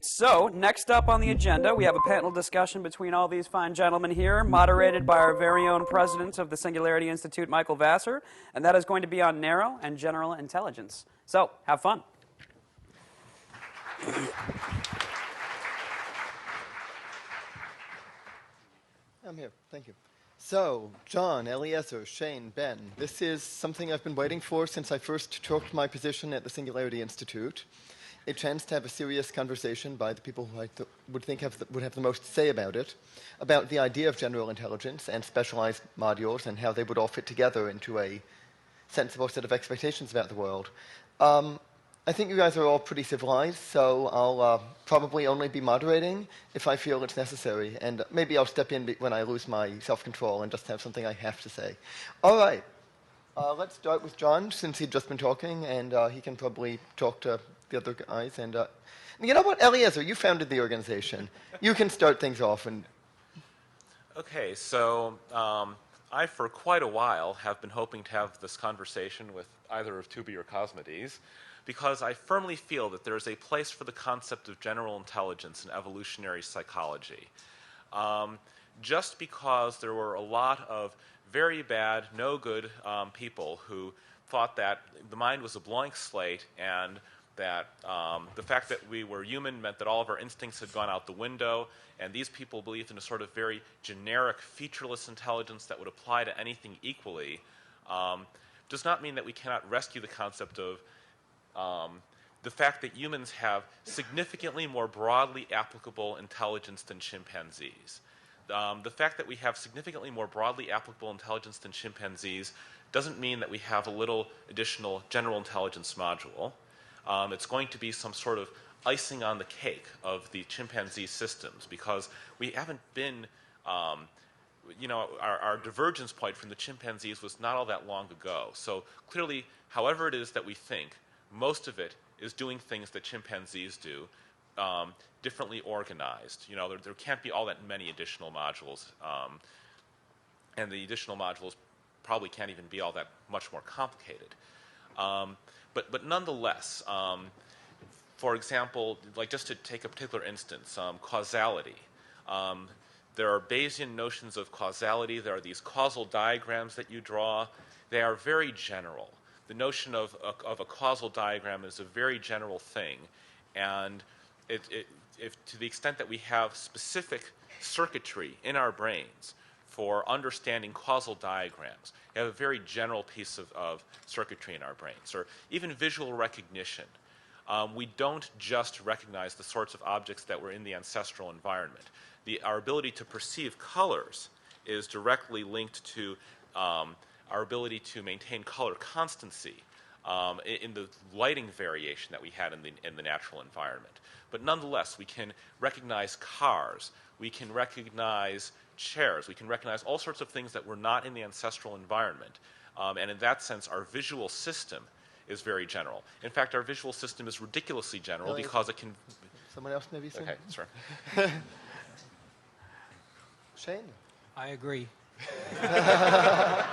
So, next up on the agenda, we have a panel discussion between all these fine gentlemen here, moderated by our very own president of the Singularity Institute, Michael Vassar, and that is going to be on narrow and general intelligence. So, have fun. I'm here. Thank you. So, John, Eliezer, Shane, Ben, this is something I've been waiting for since I first took my position at the Singularity Institute. A chance to have a serious conversation by the people who I would think would have the most to say about it, about the idea of general intelligence and specialized modules and how they would all fit together into a sensible set of expectations about the world. I think you guys are all pretty civilized, so I'll probably only be moderating if I feel it's necessary, and maybe I'll step in when I lose my self-control and just have something I have to say. All right. Let's start with John, since he'd just been talking, and he can probably talk to the other guys. And you know what, Eliezer, you founded the organization. You can start things off. And okay, so I, for quite a while, have been hoping to have this conversation with either of Tubi or Cosmides, because I firmly feel that there is a place for the concept of general intelligence in evolutionary psychology. Just because there were a lot of very bad, no good people who thought that the mind was a blank slate and that the fact that we were human meant that all of our instincts had gone out the window, and these people believed in a sort of very generic, featureless intelligence that would apply to anything equally, does not mean that we cannot rescue the concept of the fact that humans have significantly more broadly applicable intelligence than chimpanzees. The fact that we have significantly more broadly applicable intelligence than chimpanzees doesn't mean that we have a little additional general intelligence module. It's going to be some sort of icing on the cake of the chimpanzee systems, because we haven't been, our divergence point from the chimpanzees was not all that long ago. So clearly, however it is that we think, most of it is doing things that chimpanzees do, differently organized. There can't be all that many additional modules, and the additional modules probably can't even be all that much more complicated. But nonetheless, for example, like just to take a particular instance, causality. There are Bayesian notions of causality. There are these causal diagrams that you draw. They are very general. The notion of a causal diagram is a very general thing, and if to the extent that we have specific circuitry in our brains for understanding causal diagrams, we have a very general piece of circuitry in our brains, or even visual recognition. We don't just recognize the sorts of objects that were in the ancestral environment. Our ability to perceive colors is directly linked to our ability to maintain color constancy in the lighting variation that we had in the natural environment. But nonetheless, we can recognize cars, we can recognize chairs, we can recognize all sorts of things that were not in the ancestral environment. And in that sense, our visual system is very general. In fact, our visual system is ridiculously general because it can... Someone else maybe say? Okay, sure. Shane? I agree. That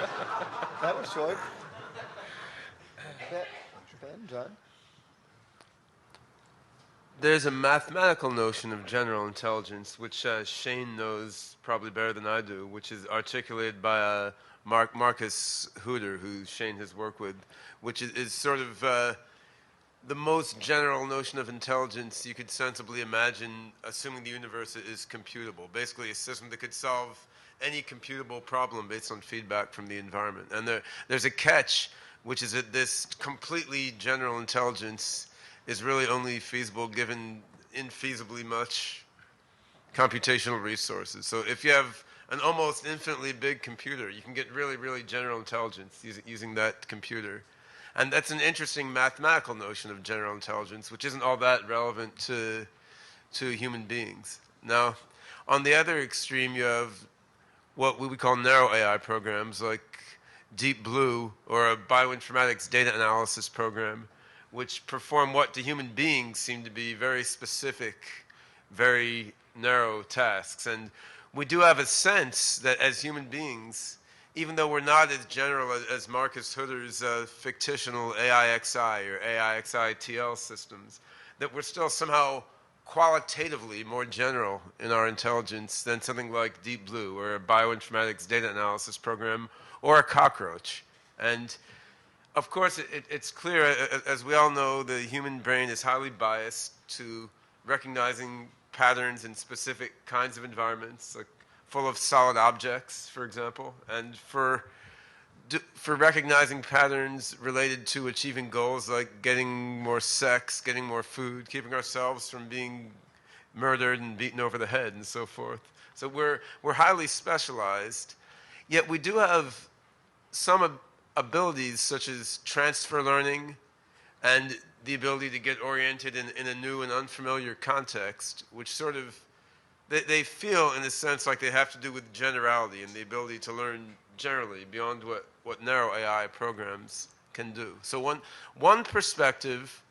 was short. Ben, John? There's a mathematical notion of general intelligence, which Shane knows probably better than I do, which is articulated by Marcus Hooter, who Shane has worked with, which is sort of the most general notion of intelligence you could sensibly imagine, assuming the universe is computable. Basically, a system that could solve any computable problem based on feedback from the environment. And there's a catch, which is that this completely general intelligence is really only feasible given infeasibly much computational resources. So if you have an almost infinitely big computer, you can get really, really general intelligence using that computer. And that's an interesting mathematical notion of general intelligence, which isn't all that relevant to human beings. Now, on the other extreme, you have what we would call narrow AI programs like Deep Blue or a bioinformatics data analysis program, which perform what to human beings seem to be very specific, very narrow tasks. And we do have a sense that as human beings, even though we're not as general as Marcus Hutter's fictional AIXI or AIXI-TL systems, that we're still somehow qualitatively more general in our intelligence than something like Deep Blue or a bioinformatics data analysis program or a cockroach. And of course, it's clear, as we all know, the human brain is highly biased to recognizing patterns in specific kinds of environments, like full of solid objects, for example, and for recognizing patterns related to achieving goals like getting more sex, getting more food, keeping ourselves from being murdered and beaten over the head, and so forth. So we're highly specialized, yet we do have some abilities such as transfer learning and the ability to get oriented in a new and unfamiliar context, which sort of, they feel in a sense like they have to do with generality and the ability to learn generally beyond what narrow AI programs can do. So one perspective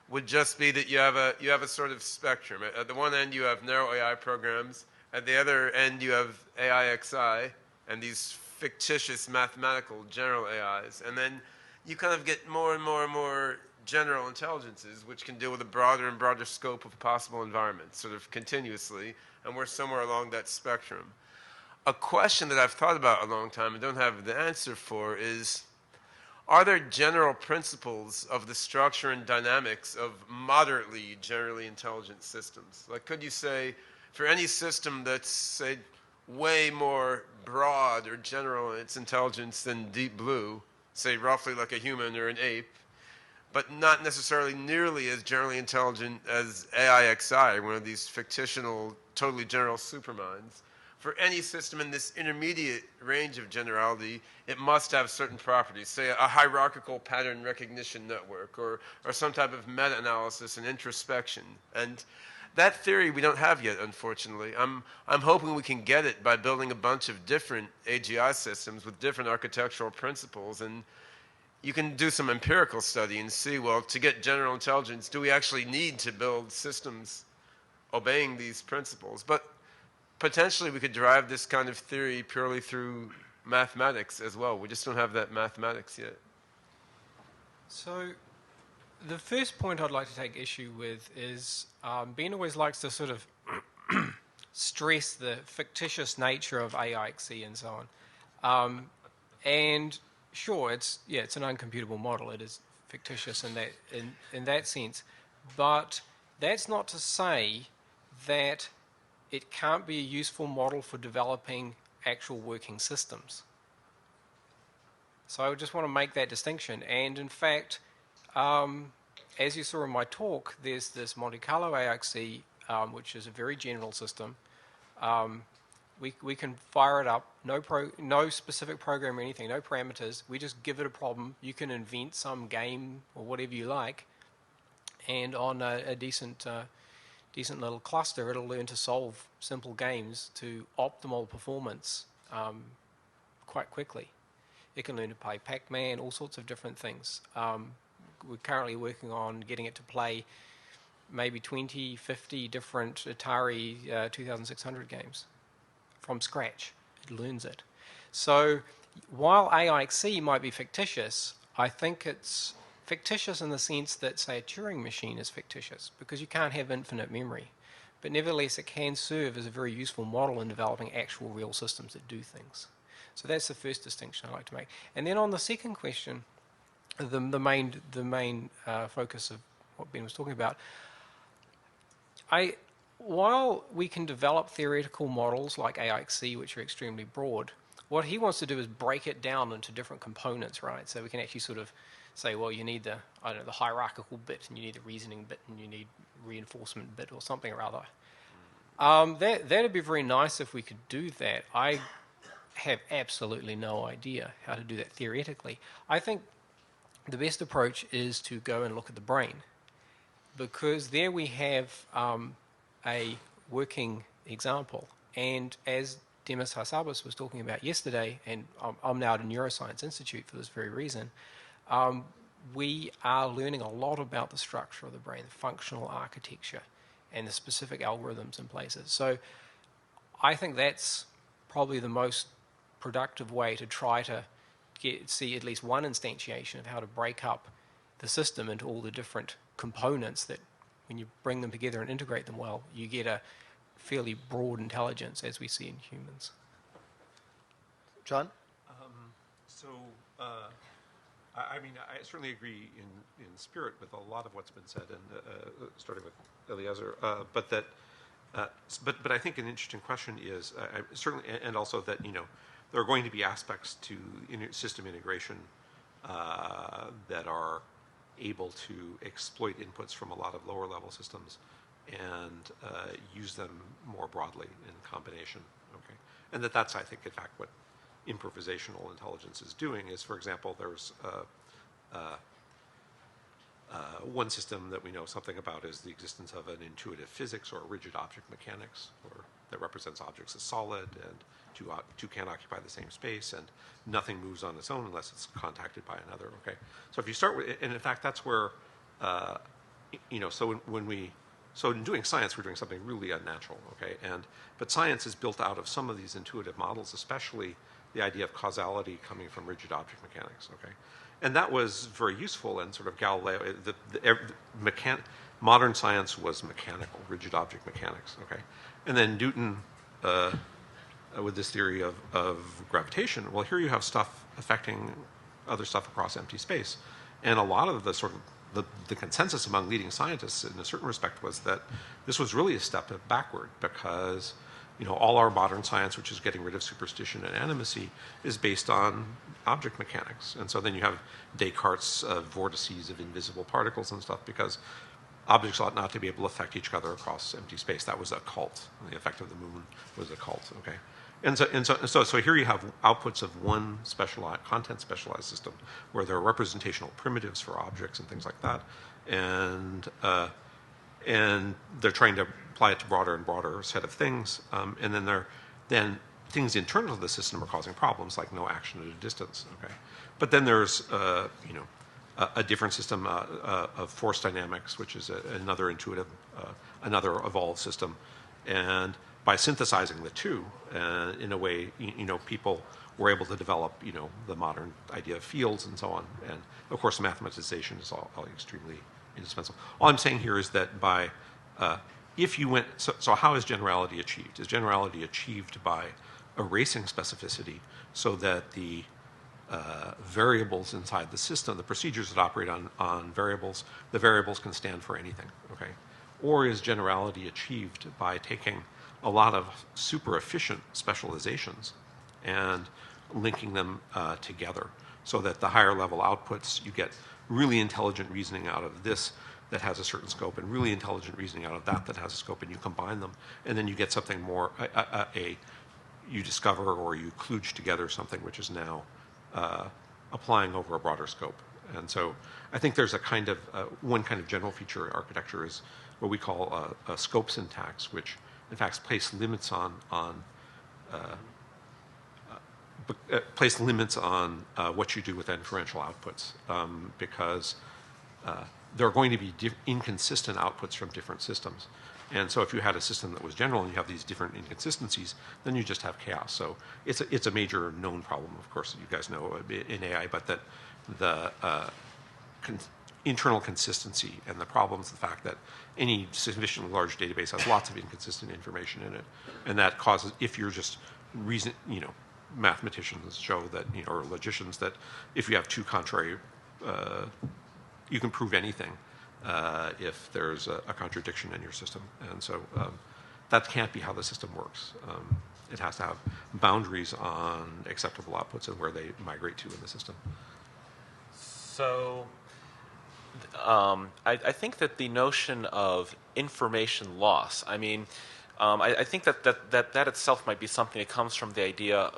would just be that you have a sort of spectrum. At the one end you have narrow AI programs, at the other end you have AIXI and these fictitious mathematical general AIs, and then you kind of get more and more and more general intelligences which can deal with a broader and broader scope of possible environments sort of continuously, and we're somewhere along that spectrum. A question that I've thought about a long time and don't have the answer for is, are there general principles of the structure and dynamics of moderately generally intelligent systems? Like, could you say, for any system that's, say, way more broad or general in its intelligence than Deep Blue, say roughly like a human or an ape, but not necessarily nearly as generally intelligent as AIXI, one of these fictional, totally general superminds, for any system in this intermediate range of generality, it must have certain properties, say a hierarchical pattern recognition network or some type of meta-analysis and introspection. And that theory we don't have yet, unfortunately. I'm hoping we can get it by building a bunch of different AGI systems with different architectural principles, and you can do some empirical study and see, well, to get general intelligence, do we actually need to build systems obeying these principles? But potentially we could derive this kind of theory purely through mathematics as well. We just don't have that mathematics yet. So the first point I'd like to take issue with is Ben always likes to sort of stress the fictitious nature of AIXE and so on. And sure, it's an uncomputable model. It is fictitious in that sense. But that's not to say that it can't be a useful model for developing actual working systems. So I just want to make that distinction. And in fact, as you saw in my talk, there's this Monte Carlo AIXE, which is a very general system. We can fire it up, no specific program or anything, no parameters. We just give it a problem. You can invent some game or whatever you like, and on a decent little cluster, it'll learn to solve simple games to optimal performance quite quickly. It can learn to play Pac-Man, all sorts of different things. We're currently working on getting it to play maybe 20, 50 different Atari 2600 games from scratch. It learns it. So while AIXE might be fictitious, I think it's fictitious in the sense that, say, a Turing machine is fictitious because you can't have infinite memory. But nevertheless, it can serve as a very useful model in developing actual real systems that do things. So that's the first distinction I'd like to make. And then on the second question, the main focus of what Ben was talking about, while we can develop theoretical models like AIXE, which are extremely broad, what he wants to do is break it down into different components, right? So we can actually sort of say, well, you need the hierarchical bit, and you need the reasoning bit, and you need reinforcement bit, or something or other. That'd be very nice if we could do that. I have absolutely no idea how to do that theoretically. I think the best approach is to go and look at the brain, because there we have a working example. And as Demis Hassabis was talking about yesterday, and I'm now at a Neuroscience Institute for this very reason, we are learning a lot about the structure of the brain, the functional architecture, and the specific algorithms in places. So I think that's probably the most productive way to try to see at least one instantiation of how to break up the system into all the different components that when you bring them together and integrate them well, you get a fairly broad intelligence as we see in humans. John? So, I mean, I certainly agree in spirit with a lot of what's been said, and starting with Eliezer. But I think an interesting question is certainly, and also that there are going to be aspects to system integration that are able to exploit inputs from a lot of lower level systems and use them more broadly in combination. Okay, and that's, I think, in fact, what improvisational intelligence is doing. Is, for example, there's one system that we know something about is the existence of an intuitive physics or rigid object mechanics, or that represents objects as solid, and two can't occupy the same space, and nothing moves on its own unless it's contacted by another. Okay, so if you start with, and in fact, that's where so in doing science, we're doing something really unnatural. Okay, but science is built out of some of these intuitive models, especially the idea of causality coming from rigid object mechanics. Okay. And that was very useful, and sort of Galileo, modern science was mechanical, rigid object mechanics, okay? And then Newton, with this theory of gravitation, well, here you have stuff affecting other stuff across empty space. And a lot of the sort of, the consensus among leading scientists in a certain respect was that this was really a step backward, because all our modern science, which is getting rid of superstition and animacy, is based on object mechanics. And so then you have Descartes' vortices of invisible particles and stuff, because objects ought not to be able to affect each other across empty space. That was a cult. The effect of the moon was a cult. Okay, so here you have outputs of one specialized, content specialized system, where there are representational primitives for objects and things like that, and they're trying to apply it to broader and broader set of things, and then things internal to the system are causing problems, like no action at a distance. Okay, but then there's a different system of force dynamics, which is another intuitive, another evolved system, and by synthesizing the two, in a way, people were able to develop, the modern idea of fields and so on, and of course, mathematization is all extremely indispensable. All I'm saying here is that if you went, so how is generality achieved? Is generality achieved by erasing specificity so that the variables inside the system, the procedures that operate on variables, the variables can stand for anything, okay? Or is generality achieved by taking a lot of super efficient specializations and linking them together, so that the higher level outputs, you get really intelligent reasoning out of this that has a certain scope, and really intelligent reasoning out of that has a scope, and you combine them, and then you get something more, you discover or you kludge together something which is now applying over a broader scope. And so I think there's a kind of, one kind of general feature architecture is what we call a scope syntax, which in fact place limits on what you do with inferential outputs, because there are going to be inconsistent outputs from different systems. And so if you had a system that was general and you have these different inconsistencies, then you just have chaos. So it's a major known problem, of course, you guys know in AI, but that the internal consistency and the problems, the fact that any sufficiently large database has lots of inconsistent information in it, and that causes, if you're just mathematicians show that, or logicians, that if you have two contrary, you can prove anything if there's a contradiction in your system. And so that can't be how the system works. It has to have boundaries on acceptable outputs and where they migrate to in the system. So I think that the notion of information loss, I think that itself might be something that comes from the idea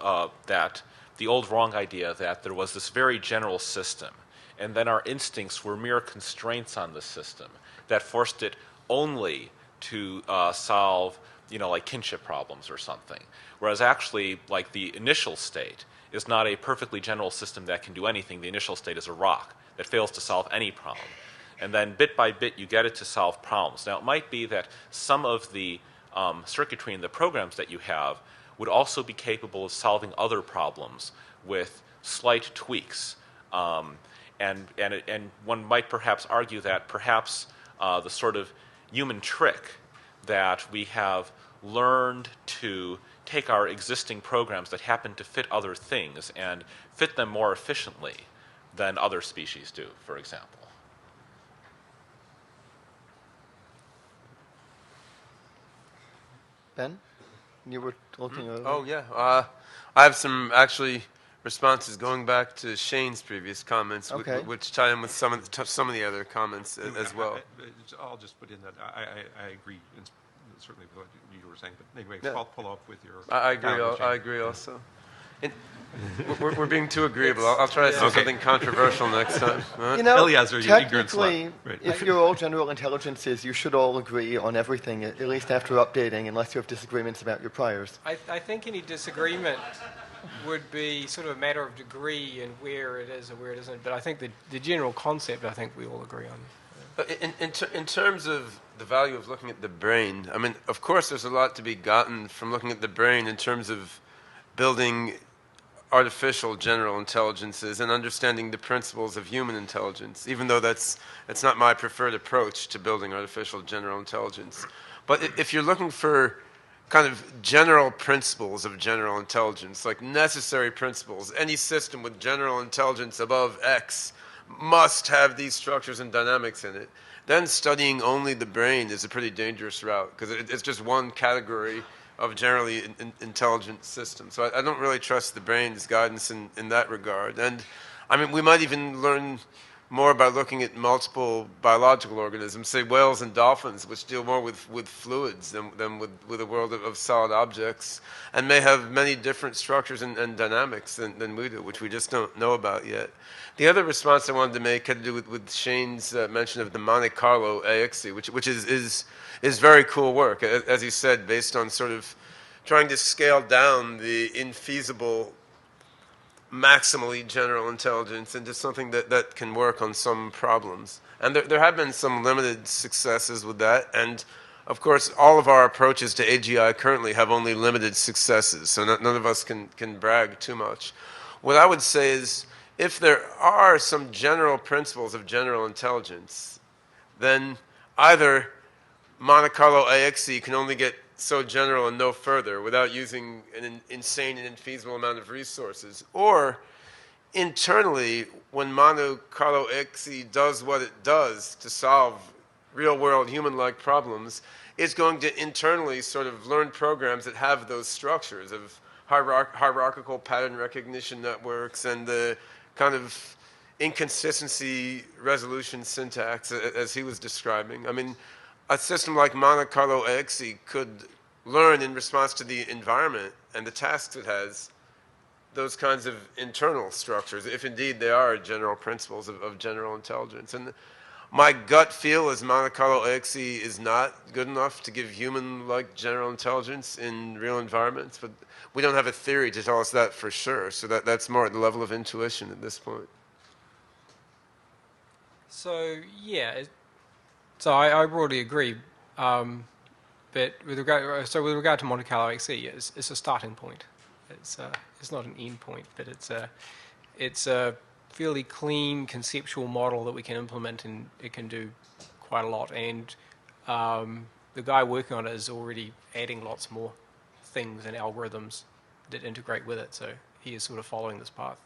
that the old wrong idea that there was this very general system, and then our instincts were mere constraints on the system that forced it only to solve, like kinship problems or something. Whereas actually, like the initial state is not a perfectly general system that can do anything. The initial state is a rock that fails to solve any problem. And then bit by bit, you get it to solve problems. Now, it might be that some of the circuitry in the programs that you have would also be capable of solving other problems with slight tweaks. And one might perhaps argue that perhaps the sort of human trick that we have learned to take our existing programs that happen to fit other things and fit them more efficiently than other species do, for example. Ben, you were looking over. Oh, yeah. I have some actually responses going back to Shane's previous comments, Okay. which tie in with some of the other comments as well. I'll just put in that I agree certainly with what you were saying, but anyway, Yeah. pull up with your. I agree. counter, Shane. I agree also. And we're being too agreeable. I'll try to say something controversial next time. All right? You know, Eliezer, you ignorant slut. technically, Right. if you're all general intelligences, you should all agree on everything, at least after updating, unless you have disagreements about your priors. I think any disagreement would be sort of a matter of degree and where it is and where it isn't. But I think the general concept, I think we all agree on. In terms of the value of looking at the brain, I mean, of course, there's a lot to be gotten from looking at the brain in terms of building artificial general intelligences and understanding the principles of human intelligence, even though that's not my preferred approach to building artificial general intelligence. But if you're looking for kind of general principles of general intelligence, like necessary principles, any system with general intelligence above X must have these structures and dynamics in it, then studying only the brain is a pretty dangerous route, because it's just one category of generally intelligent systems. So I don't really trust the brain's guidance in that regard. And I mean, we might even learn more by looking at multiple biological organisms, say whales and dolphins, which deal more with fluids than with a world of solid objects, and may have many different structures and dynamics than we do, which we just don't know about yet. The other response I wanted to make had to do with Shane's mention of the Monte Carlo AXE, which is very cool work, as he said, based on sort of trying to scale down the infeasible maximally general intelligence into something that can work on some problems. And there have been some limited successes with that. And of course, all of our approaches to AGI currently have only limited successes. So none of us can brag too much. What I would say is, if there are some general principles of general intelligence, then either Monte Carlo AXE can only get so general and no further without using an insane and infeasible amount of resources. Or internally, when Monte Carlo AXE does what it does to solve real-world human-like problems, it's going to internally sort of learn programs that have those structures of hierarchical pattern recognition networks and the kind of inconsistency resolution syntax as he was describing. I mean, a system like Monte Carlo AXE could learn in response to the environment and the tasks it has those kinds of internal structures, if indeed they are general principles of general intelligence. And my gut feel is Monte Carlo AXE is not good enough to give human-like general intelligence in real environments, but we don't have a theory to tell us that for sure, so that's more at the level of intuition at this point. So, yeah, so I broadly agree. But with regard to Monte Carlo AXE, it's a starting point. It's not an end point, but it's a fairly clean conceptual model that we can implement, and it can do quite a lot. And the guy working on it is already adding lots more things and algorithms that integrate with it. So he is sort of following this path.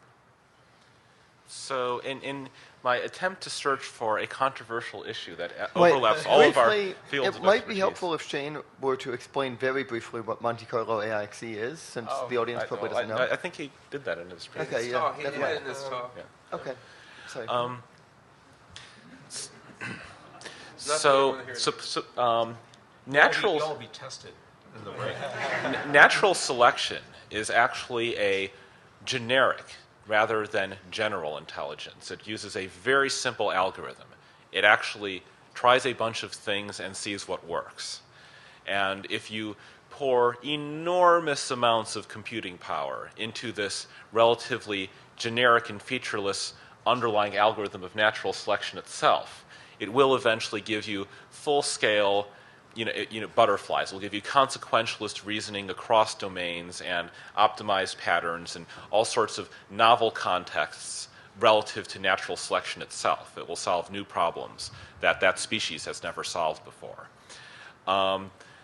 So in my attempt to search for a controversial issue that Wait, overlaps all of our briefly, fields of it might expertise. be helpful if Shane were to explain very briefly what Monte Carlo AXE is, since the audience probably doesn't know. I think he did that in his previous Okay, yeah. He never did mind. it in this talk. Yeah. Okay, sorry. Natural You'll all be tested in the way. natural selection is actually a generic rather than general intelligence. It uses a very simple algorithm. It actually tries a bunch of things and sees what works. And if you pour enormous amounts of computing power into this relatively generic and featureless underlying algorithm of natural selection itself, it will eventually give you full-scale, butterflies. It will give you consequentialist reasoning across domains and optimized patterns and all sorts of novel contexts relative to natural selection itself. It will solve new problems that that species has never solved before.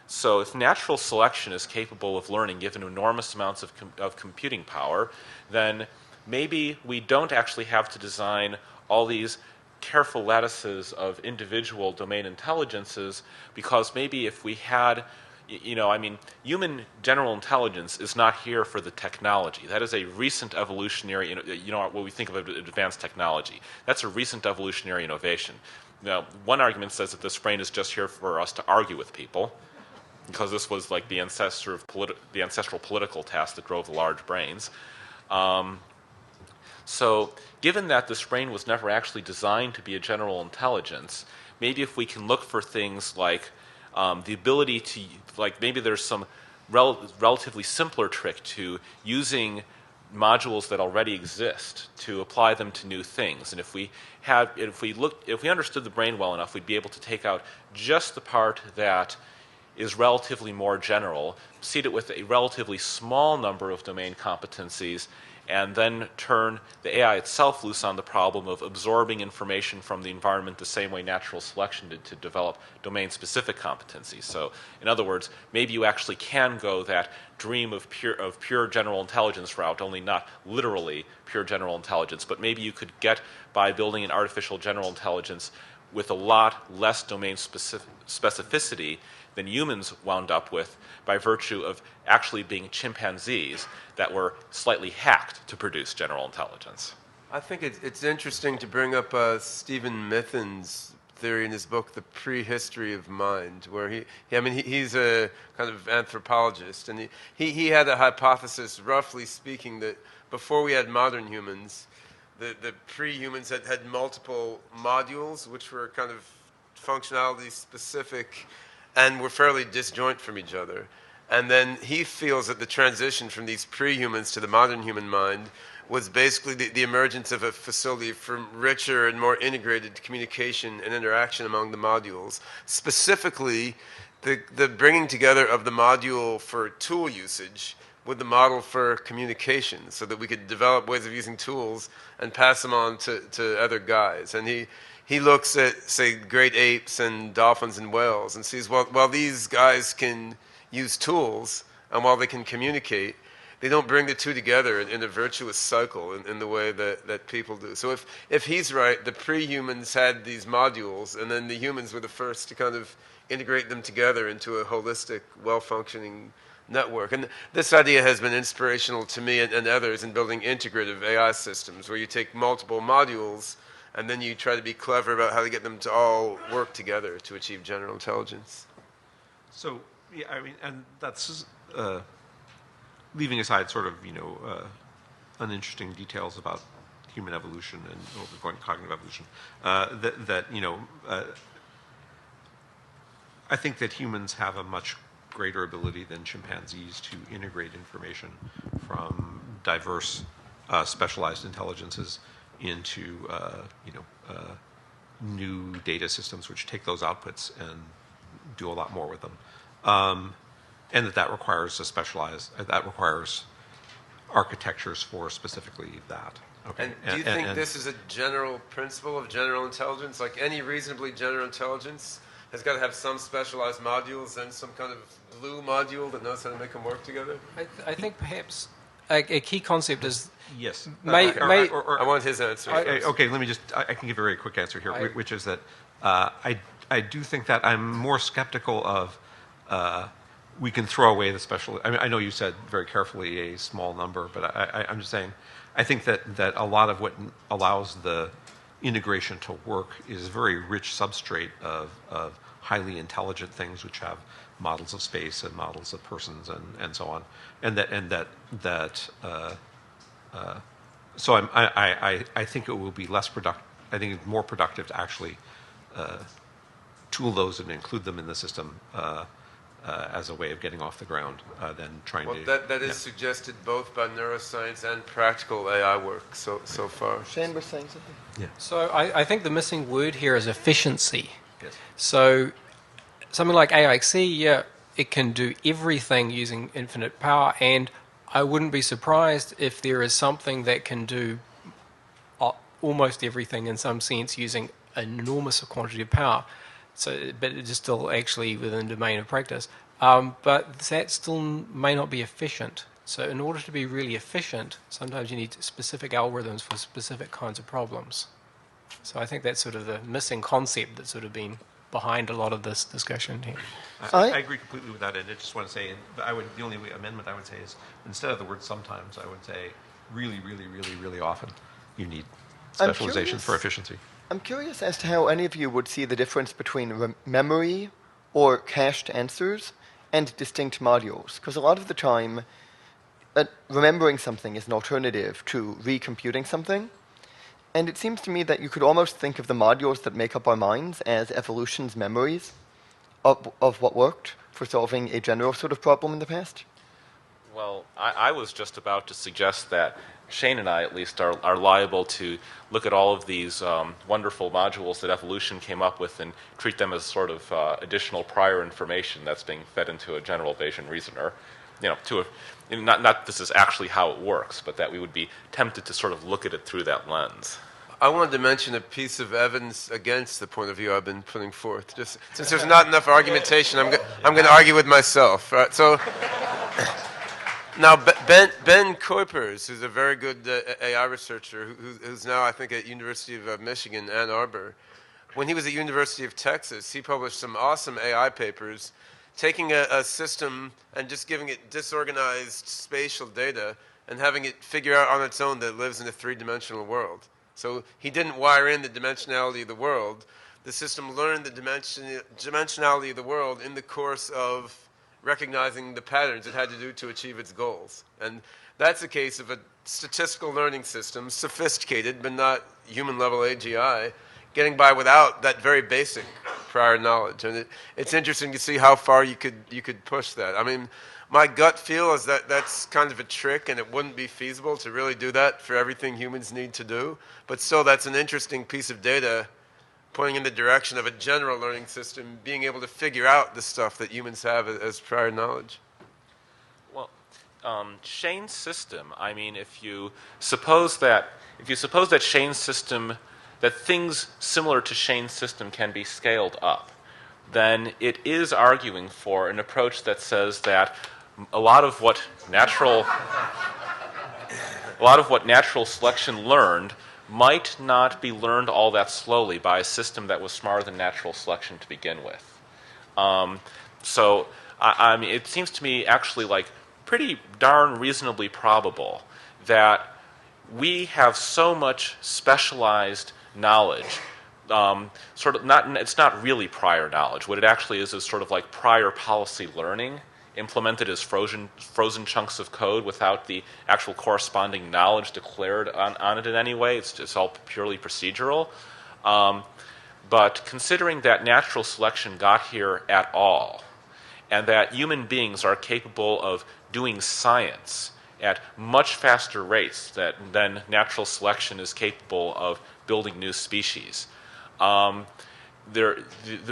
So if natural selection is capable of learning given enormous amounts of computing power, then maybe we don't actually have to design all these careful lattices of individual domain intelligences, because maybe if we had, human general intelligence is not here for the technology. That is a recent evolutionary, what we think of as advanced technology. That's a recent evolutionary innovation. Now, one argument says that this brain is just here for us to argue with people, because this was like the ancestral political task that drove the large brains. So given that this brain was never actually designed to be a general intelligence, maybe if we can look for things like the ability to, maybe there's some relatively simpler trick to using modules that already exist to apply them to new things. And if we understood the brain well enough, we'd be able to take out just the part that is relatively more general, seed it with a relatively small number of domain competencies, and then turn the AI itself loose on the problem of absorbing information from the environment the same way natural selection did to develop domain-specific competencies. So, in other words, maybe you actually can go that dream of pure general intelligence route, only not literally pure general intelligence, but maybe you could get by building an artificial general intelligence with a lot less domain specificity than humans wound up with by virtue of actually being chimpanzees that were slightly hacked to produce general intelligence. I think it's interesting to bring up Stephen Mithen's theory in his book, The Prehistory of Mind, where he's a kind of anthropologist, and he had a hypothesis, roughly speaking, that before we had modern humans, the pre-humans had multiple modules, which were kind of functionality specific and were fairly disjoint from each other. And then he feels that the transition from these pre-humans to the modern human mind was basically the emergence of a facility for richer and more integrated communication and interaction among the modules. Specifically, the bringing together of the module for tool usage with the model for communication, so that we could develop ways of using tools and pass them on to other guys. And he looks at, say, great apes and dolphins and whales and sees, well, while these guys can use tools and while they can communicate, they don't bring the two together in a virtuous cycle in the way that people do. So if he's right, the pre-humans had these modules, and then the humans were the first to kind of integrate them together into a holistic, well-functioning network. And this idea has been inspirational to me and others in building integrative AI systems, where you take multiple modules and then you try to be clever about how to get them to all work together to achieve general intelligence. So, yeah, I mean, and that's leaving aside sort of, uninteresting details about human evolution and overgoing cognitive evolution, I think that humans have a much greater ability than chimpanzees to integrate information from diverse, specialized intelligences into new data systems, which take those outputs and do a lot more with them, and that requires that requires architectures for specifically that. Okay. And do you think this is a general principle of general intelligence? Like any reasonably general intelligence has got to have some specialized modules and some kind of glue module that knows how to make them work together? I think perhaps a key concept is yes. I want his answer. Okay, let me just. I can give a very quick answer here, which is that I do think that I'm more skeptical of. We can throw away the special. I mean, I know you said very carefully a small number, but I'm just saying. I think that a lot of what allows the integration to work is a very rich substrate of highly intelligent things, which have models of space and models of persons and so on, so I think it will be less productive. I think it's more productive to actually tool those and include them in the system as a way of getting off the ground than trying to. That is suggested both by neuroscience and practical AI work so far. Shane was saying something. Yeah. So I think the missing word here is efficiency. Yes. So something like AIXC, yeah, it can do everything using infinite power, and I wouldn't be surprised if there is something that can do almost everything in some sense using an enormous quantity of power. So, but it is still actually within the domain of practice. But that still may not be efficient. So in order to be really efficient, sometimes you need specific algorithms for specific kinds of problems. So I think that's sort of the missing concept that's sort of been behind a lot of this discussion here. I agree completely with that, and I just want to say, the only amendment I would say is, instead of the word sometimes, I would say really, really, really, really often you need specialization for efficiency. I'm curious as to how any of you would see the difference between memory or cached answers and distinct modules. Because a lot of the time, remembering something is an alternative to recomputing something. And it seems to me that you could almost think of the modules that make up our minds as evolution's memories of what worked for solving a general sort of problem in the past. Well, I was just about to suggest that Shane and I, at least, are liable to look at all of these wonderful modules that evolution came up with and treat them as sort of additional prior information that's being fed into a general Bayesian reasoner. Not this is actually how it works, but that we would be tempted to sort of look at it through that lens. I wanted to mention a piece of evidence against the point of view I've been putting forth. Just since there's not enough argumentation, I'm going to argue with myself. Right? So now Ben Kuipers, who's a very good AI researcher, who's now I think at University of Michigan, Ann Arbor, when he was at University of Texas, he published some awesome AI papers, taking a system and just giving it disorganized spatial data and having it figure out on its own that it lives in a three-dimensional world. So he didn't wire in the dimensionality of the world. The system learned the dimensionality of the world in the course of recognizing the patterns it had to do to achieve its goals. And that's a case of a statistical learning system, sophisticated but not human-level AGI, getting by without that very basic prior knowledge. And it's interesting to see how far you could push that. I mean, my gut feel is that that's kind of a trick, and it wouldn't be feasible to really do that for everything humans need to do. But still, that's an interesting piece of data pointing in the direction of a general learning system being able to figure out the stuff that humans have as prior knowledge. Well, Shane's system, I mean, if you suppose that Shane's system, that things similar to Shane's system can be scaled up, then it is arguing for an approach that says that a lot of what natural selection learned might not be learned all that slowly by a system that was smarter than natural selection to begin with. So I mean, it seems to me actually like pretty darn reasonably probable that we have so much specialized knowledge. It's not really prior knowledge. What it actually is sort of like prior policy learning implemented as frozen chunks of code without the actual corresponding knowledge declared on it in any way. It's all purely procedural. But considering that natural selection got here at all, and that human beings are capable of doing science at much faster rates than natural selection is capable of building new species, the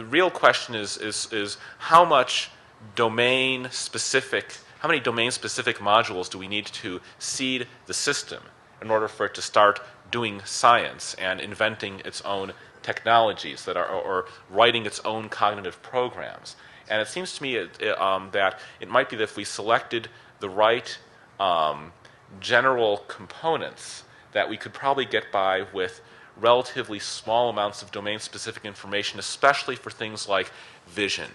real question is how many domain-specific modules do we need to seed the system in order for it to start doing science and inventing its own technologies or writing its own cognitive programs? And it seems to me that it might be that if we selected the right general components, that we could probably get by with relatively small amounts of domain-specific information, especially for things like vision,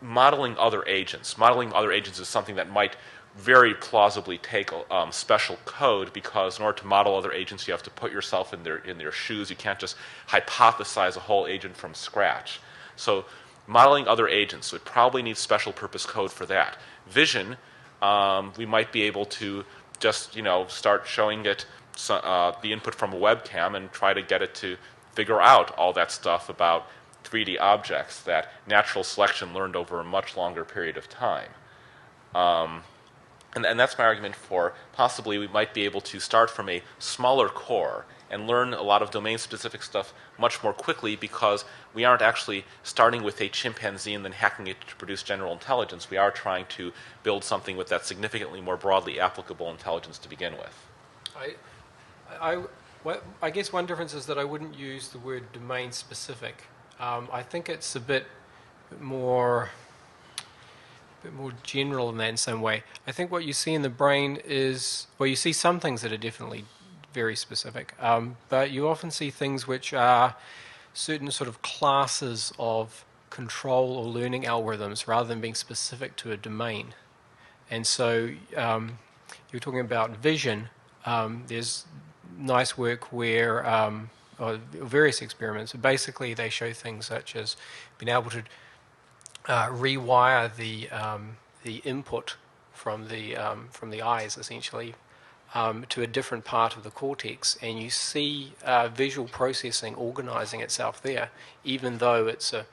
modeling other agents. Modeling other agents is something that might very plausibly take special code, because in order to model other agents, you have to put yourself in their shoes. You can't just hypothesize a whole agent from scratch. So modeling other agents would probably need special purpose code for that. Vision, we might be able to just start showing it the input from a webcam and try to get it to figure out all that stuff about 3D objects that natural selection learned over a much longer period of time. And that's my argument for possibly we might be able to start from a smaller core and learn a lot of domain-specific stuff much more quickly because we aren't actually starting with a chimpanzee and then hacking it to produce general intelligence. We are trying to build something with that significantly more broadly applicable intelligence to begin with. I guess one difference is that I wouldn't use the word domain-specific. I think it's a bit more general in that in some way. I think what you see in the brain is, well, you see some things that are definitely very specific, but you often see things which are certain sort of classes of control or learning algorithms rather than being specific to a domain. And so you're talking about vision. There's nice work where, or various experiments, basically they show things such as being able to rewire the input from the eyes, essentially, to a different part of the cortex, and you see visual processing organizing itself there, even though it's a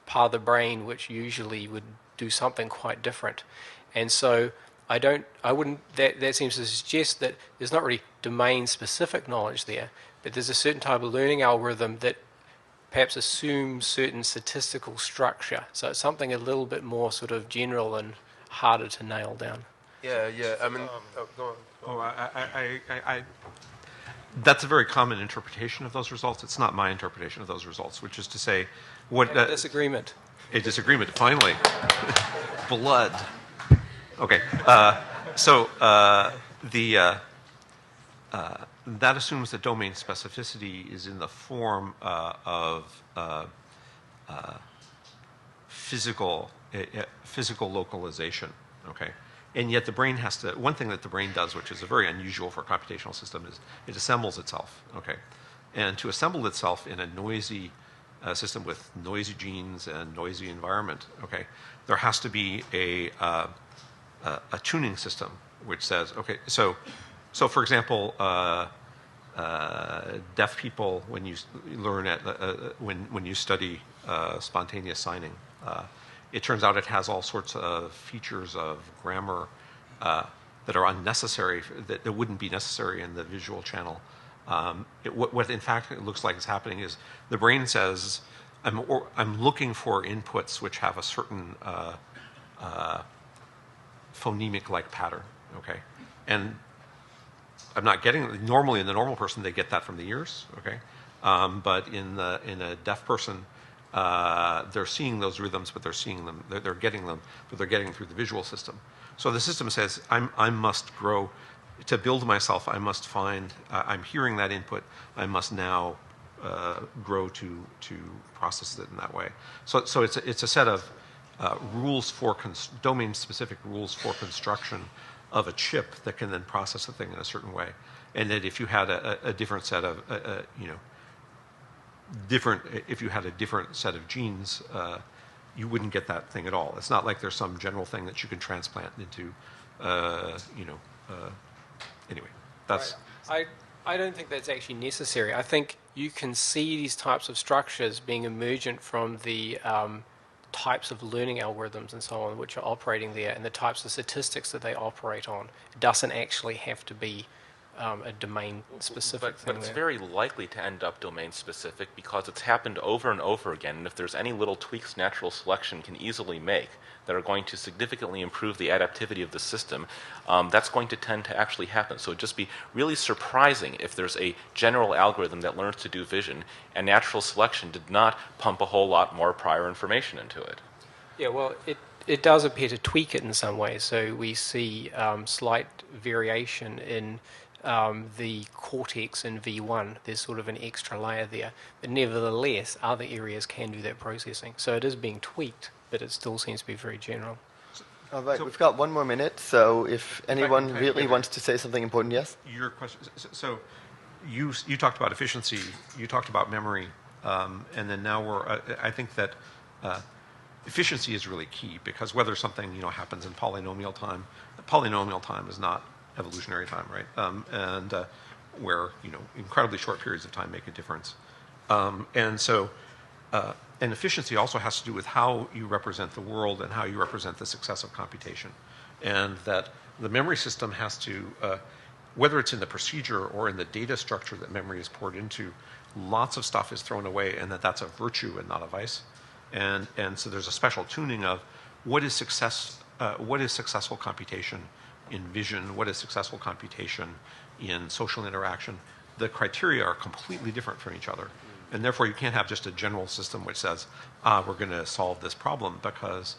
part of the brain which usually would do something quite different. And so that seems to suggest that there's not really domain-specific knowledge there, but there's a certain type of learning algorithm that perhaps assumes certain statistical structure. So it's something a little bit more sort of general and harder to nail down. Yeah. I mean, go on. That's a very common interpretation of those results. It's not my interpretation of those results, which is to say, what A disagreement. A disagreement, finally. Blood. Okay. That assumes that domain specificity is in the form of physical localization. Okay. And yet the brain has to, one thing that the brain does, which is very unusual for a computational system, is it assembles itself, okay? And to assemble itself in a noisy system with noisy genes and noisy environment, okay, there has to be a tuning system which says, okay, so for example, deaf people, when you learn when you study spontaneous signing, it turns out it has all sorts of features of grammar that are unnecessary, that wouldn't be necessary in the visual channel. What in fact it looks like is happening is the brain says, I'm looking for inputs which have a certain phonemic-like pattern, okay? And I'm not getting, normally in the normal person, they get that from the ears, okay? But in a deaf person, they're seeing those rhythms, but they're seeing them, they're getting them, but they're getting them through the visual system. So the system says, I must grow, to build myself, I must find, I'm hearing that input, I must now grow to process it in that way. So it's a set of rules for, domain-specific rules for construction of a chip that can then process the thing in a certain way. And that if you had a different set of, if you had a different set of genes, you wouldn't get that thing at all. It's not like there's some general thing that you can transplant into, anyway, that's... Right. I don't think that's actually necessary. I think you can see these types of structures being emergent from the types of learning algorithms and so on which are operating there and the types of statistics that they operate on. It doesn't actually have to be a domain-specific thing. But it's very likely to end up domain-specific because it's happened over and over again, and if there's any little tweaks natural selection can easily make that are going to significantly improve the adaptivity of the system, that's going to tend to actually happen. So it'd just be really surprising if there's a general algorithm that learns to do vision and natural selection did not pump a whole lot more prior information into it. Yeah, well, it does appear to tweak it in some ways. So we see slight variation in the cortex in V1. There's sort of an extra layer there. But nevertheless, other areas can do that processing. So it is being tweaked, but it still seems to be very general. All right, we've got 1 more minute, so if anyone really wants to say something important, yes? Your question, so you talked about efficiency, you talked about memory, and then now I think that efficiency is really key because whether something happens in polynomial time is not evolutionary time, right? Where incredibly short periods of time make a difference, and efficiency also has to do with how you represent the world and how you represent the success of computation, and that the memory system has to, whether it's in the procedure or in the data structure that memory is poured into, lots of stuff is thrown away, and that's a virtue and not a vice. And so there's a special tuning of what is successful computation in vision, what is successful computation in social interaction. The criteria are completely different from each other. And therefore, you can't have just a general system which says, we're going to solve this problem, because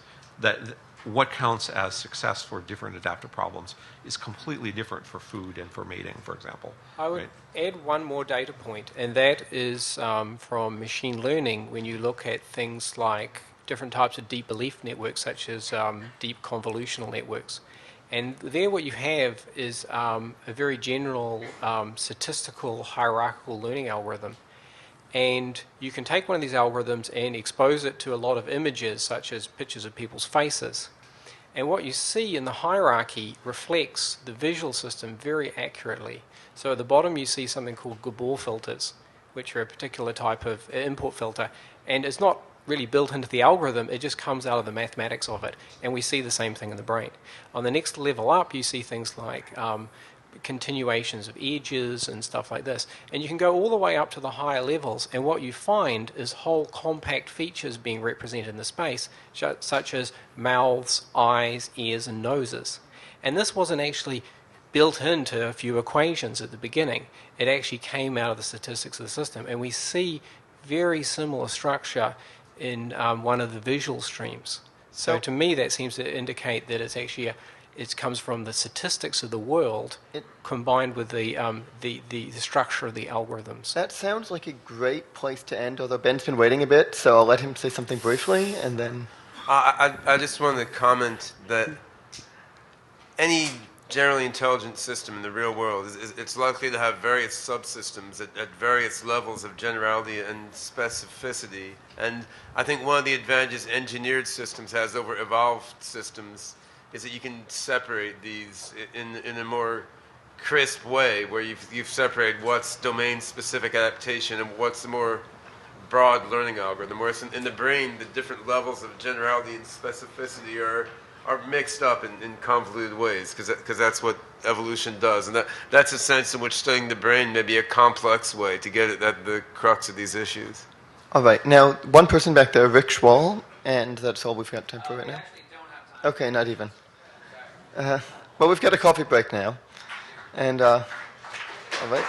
what counts as success for different adaptive problems is completely different for food and for mating, for example. I would add one more data point, and that is from machine learning. When you look at things like different types of deep belief networks, such as deep convolutional networks, and there what you have is a very general statistical hierarchical learning algorithm. And you can take one of these algorithms and expose it to a lot of images, such as pictures of people's faces. And what you see in the hierarchy reflects the visual system very accurately. So at the bottom you see something called Gabor filters, which are a particular type of input filter. And it's not really built into the algorithm, it just comes out of the mathematics of it. And we see the same thing in the brain. On the next level up, you see things like continuations of edges and stuff like this. And you can go all the way up to the higher levels, and what you find is whole compact features being represented in the space, such as mouths, eyes, ears, and noses. And this wasn't actually built into a few equations at the beginning. It actually came out of the statistics of the system, and we see very similar structure in one of the visual streams. So to me, that seems to indicate that it's actually it comes from the statistics of the world combined with the structure of the algorithms. That sounds like a great place to end, although Ben's been waiting a bit, so I'll let him say something briefly, and then... I just wanted to comment that any generally intelligent system in the real world, it's likely to have various subsystems at various levels of generality and specificity. And I think one of the advantages engineered systems has over evolved systems is that you can separate these in a more crisp way, where you've separated what's domain-specific adaptation and what's the more broad learning algorithm. Whereas in the brain, the different levels of generality and specificity are mixed up in convoluted ways, because that's what evolution does. And that's a sense in which studying the brain may be a complex way to get at the crux of these issues. All right, now, one person back there, Rick Schwall, and that's all we've got time for right now. Okay, not even. Well, we've got a coffee break now. And, all right.